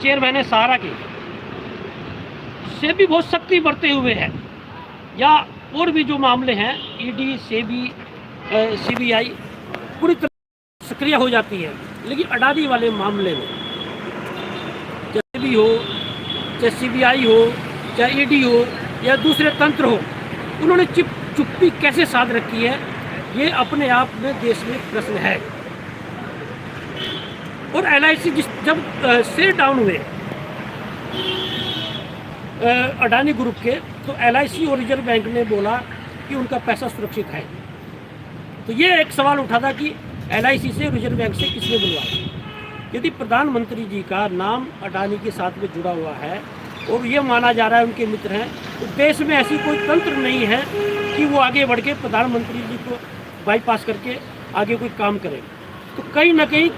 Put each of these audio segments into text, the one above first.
Chairman है सहारा के से भी बहुत सख्ती बरते हुए है, या और भी जो मामले हैं ईडी से भी सीबीआई पूरी तरह सक्रिय हो जाती है। लेकिन अडानी वाले मामले में चाहे भी हो, चाहे सीबीआई हो, चाहे ईडी हो या दूसरे तंत्र हो, उन्होंने चुप्पी कैसे साध रखी है, ये अपने आप में देश में प्रश्न है। और एलआईसी जब शेयर डाउन हुए अडानी ग्रुप के, तो एलआईसी और रिजर्व बैंक ने बोला कि उनका पैसा सुरक्षित है। तो ये एक सवाल उठा था कि एलआईसी से रिजर्व बैंक से किसने बुलवाया। यदि प्रधानमंत्री जी का नाम अडानी के साथ में जुड़ा हुआ है और ये माना जा रहा है उनके मित्र हैं, तो देश में ऐसी कोई तंत्र नहीं है कि वो आगे बढ़ के प्रधानमंत्री जी को बाईपास करके आगे कोई काम करे। तो कहीं ना कहीं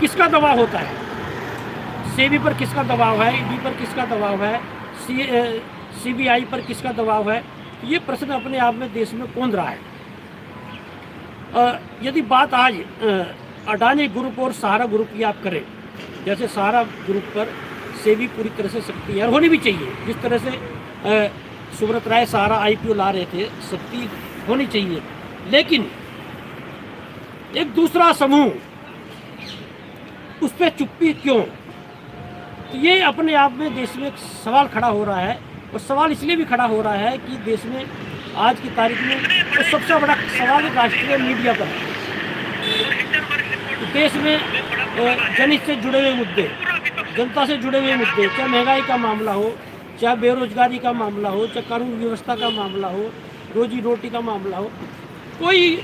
किसका दबाव होता है, सेबी पर किसका दबाव है, ईडी पर किसका दबाव है, सीबीआई पर किसका दबाव है, ये प्रश्न अपने आप में देश में कौंध रहा है। यदि बात आज अडानी ग्रुप और सहारा ग्रुप की आप करें, जैसे सहारा ग्रुप पर सेबी पूरी तरह से सख्ती है, होनी भी चाहिए। जिस तरह से सुब्रत राय सहारा आईपीओ ला रहे थे, सख्ती होनी चाहिए। लेकिन एक दूसरा समूह उस पर चुप्पी क्यों, तो ये अपने आप में देश में एक सवाल खड़ा हो रहा है। और सवाल इसलिए भी खड़ा हो रहा है कि देश में आज की तारीख में तो सबसे बड़ा सवाल राष्ट्रीय मीडिया पर है। तो देश में जनहित से जुड़े हुए मुद्दे, जनता से जुड़े हुए मुद्दे, चाहे महंगाई का मामला हो, चाहे बेरोजगारी का मामला हो, चाहे कानून व्यवस्था का मामला हो, रोजी रोटी का मामला हो, कोई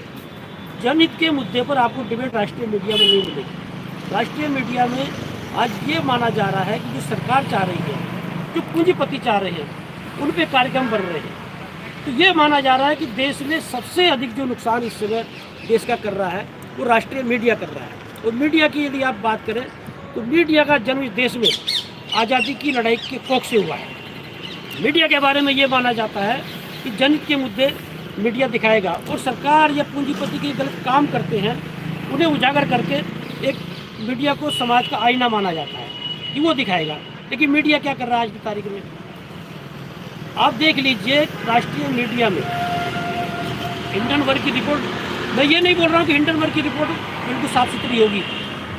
जनहित के मुद्दे पर आपको डिबेट राष्ट्रीय मीडिया में नहीं मिलेगी। राष्ट्रीय मीडिया में आज ये माना जा रहा है कि जो सरकार चाह रही है, जो पूंजीपति चाह रहे हैं, उन पे कार्यक्रम बन रहे हैं। तो ये माना जा रहा है कि देश में सबसे अधिक जो नुकसान इस समय देश का कर रहा है वो राष्ट्रीय मीडिया कर रहा है। और मीडिया की यदि आप बात करें तो मीडिया का जन्म इस देश में आज़ादी की लड़ाई के कोख से हुआ है। मीडिया के बारे में ये माना जाता है कि जनहित के मुद्दे मीडिया दिखाएगा, और सरकार या पूंजीपति के गलत काम करते हैं उन्हें उजागर करके एक मीडिया को समाज का आईना माना जाता है कि वो दिखाएगा। लेकिन मीडिया क्या कर रहा है आज की तारीख में, आप देख लीजिए। राष्ट्रीय मीडिया में हिंडनबर्ग की रिपोर्ट, मैं ये नहीं बोल रहा हूँ कि हिंडनबर्ग की रिपोर्ट बिल्कुल साफ सुथरी होगी,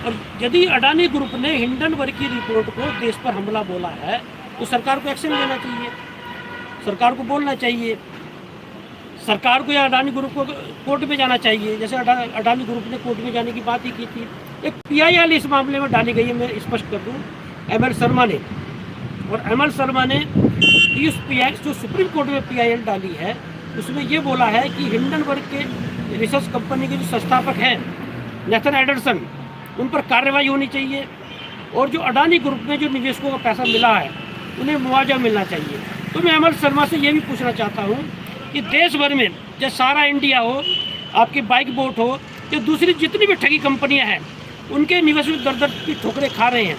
और यदि अडानी ग्रुप ने हिंडनबर्ग की रिपोर्ट को देश पर हमला बोला है तो सरकार को एक्शन लेना चाहिए, सरकार को बोलना चाहिए, सरकार को या अडानी ग्रुप को कोर्ट में जाना चाहिए। जैसे अडानी ग्रुप ने कोर्ट में जाने की बात ही की थी। एक पीआईएल इस मामले में डाली गई है, मैं स्पष्ट कर दूं, एमएल शर्मा ने, और एमएल शर्मा ने इस जो सुप्रीम कोर्ट में पीआईएल डाली है उसमें ये बोला है कि हिंडनबर्ग के रिसर्च कंपनी के जो संस्थापक हैं नेथन एडरसन, उन पर कार्रवाई होनी चाहिए, और जो अडानी ग्रुप में जो निवेशकों का पैसा मिला है उन्हें मुआवजा मिलना चाहिए। तो मैं एमएल शर्मा से ये भी पूछना चाहता हूँ कि देश भर में जैसे सारा इंडिया हो, आपकी बाइक बोट हो, या दूसरी जितनी भी ठगी कंपनियां हैं, उनके निवेशक दर की ठोकरें खा रहे हैं,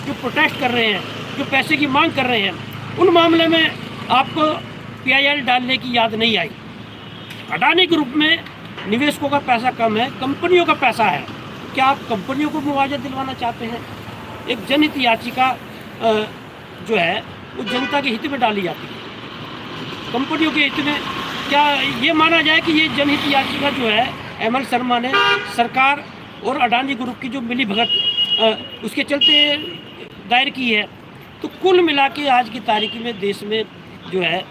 जो प्रोटेस्ट कर रहे हैं, जो पैसे की मांग कर रहे हैं, उन मामले में आपको पीआईएल डालने की याद नहीं आई। अडानी ग्रुप में निवेशकों का पैसा कम है, कंपनियों का पैसा है, क्या आप कंपनियों को मुआवजा दिलवाना चाहते हैं? एक जनहित याचिका जो है वो जनता के हित में डाली जाती है, कंपनियों के हित में। क्या ये माना जाए कि ये जनहित याचिका जो है एमएल शर्मा ने सरकार और अडानी ग्रुप की जो मिली भगत उसके चलते दायर की है? तो कुल मिला के आज की तारीख में देश में जो है,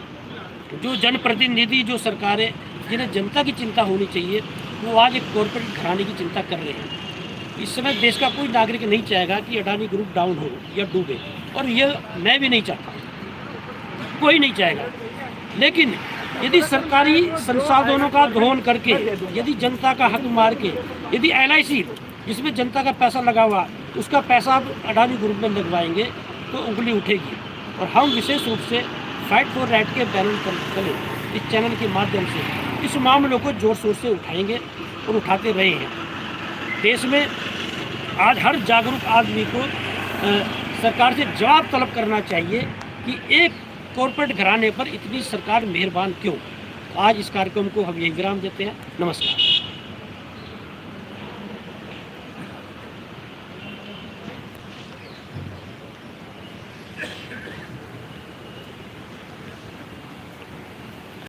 जो जनप्रतिनिधि, जो सरकारें जिन्हें जनता की चिंता होनी चाहिए, वो आज एक कॉरपोरेट घराने की चिंता कर रहे हैं। इस समय देश का कोई नागरिक नहीं चाहेगा कि अडानी ग्रुप डाउन हो या डूबे, और ये मैं भी नहीं चाहता, कोई नहीं चाहेगा। लेकिन यदि सरकारी संसाधनों का दोहन करके, यदि जनता का हक मार के, यदि एलआईसी जिसमें जनता का पैसा लगा हुआ उसका पैसा आप अडानी ग्रुप में लगवाएंगे तो उंगली उठेगी। और हम विशेष रूप से फाइट फॉर राइट के बैनर तले इस चैनल के माध्यम से इस मामलों को जोर शोर से उठाएंगे और उठाते रहे हैं। देश में आज हर जागरूक आदमी को सरकार से जवाब तलब करना चाहिए कि एक कॉरपोरेट घराने पर इतनी सरकार मेहरबान क्यों। आज इस कार्यक्रम को हम यही विराम देते हैं। नमस्कार।